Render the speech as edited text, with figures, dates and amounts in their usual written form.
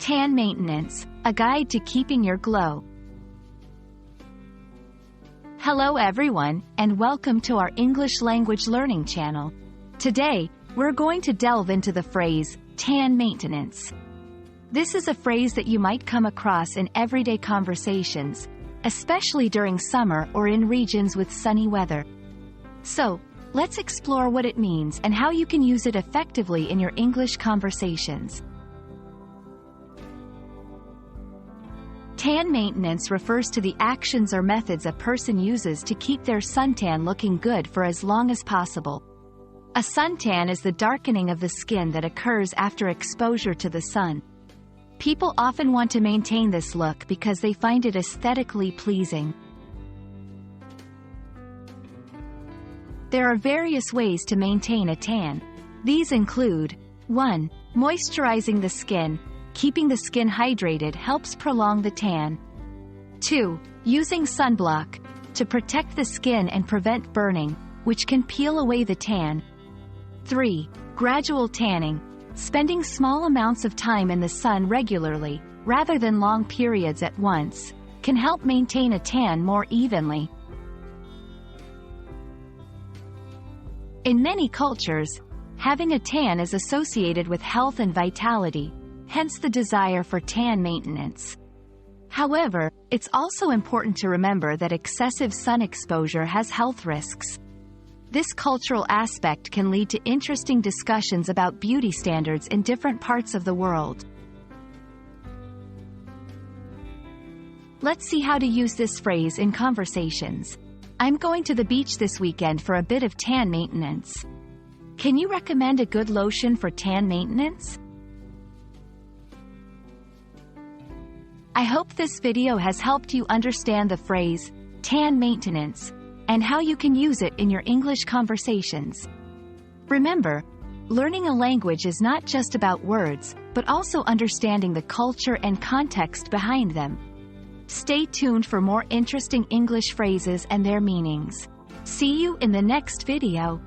Tan maintenance, a guide to keeping your glow. Hello everyone, and welcome to our English language learning channel. Today, we're going to delve into the phrase, tan maintenance. This is a phrase that you might come across in everyday conversations, especially during summer or in regions with sunny weather. So, let's explore what it means and how you can use it effectively in your English conversations. Tan maintenance refers to the actions or methods a person uses to keep their suntan looking good for as long as possible. A suntan is the darkening of the skin that occurs after exposure to the sun. People often want to maintain this look because they find it aesthetically pleasing. There are various ways to maintain a tan. These include 1. Moisturizing the skin. Keeping the skin hydrated helps prolong the tan. 2. Using sunblock. To protect the skin and prevent burning, which can peel away the tan. 3. Gradual tanning. Spending small amounts of time in the sun regularly, rather than long periods at once, can help maintain a tan more evenly. In many cultures, having a tan is associated with health and vitality, hence the desire for tan maintenance. However, it's also important to remember that excessive sun exposure has health risks. This cultural aspect can lead to interesting discussions about beauty standards in different parts of the world. Let's see how to use this phrase in conversations. I'm going to the beach this weekend for a bit of tan maintenance. Can you recommend a good lotion for tan maintenance? I hope this video has helped you understand the phrase, tan maintenance, and how you can use it in your English conversations. Remember, learning a language is not just about words, but also understanding the culture and context behind them. Stay tuned for more interesting English phrases and their meanings. See you in the next video.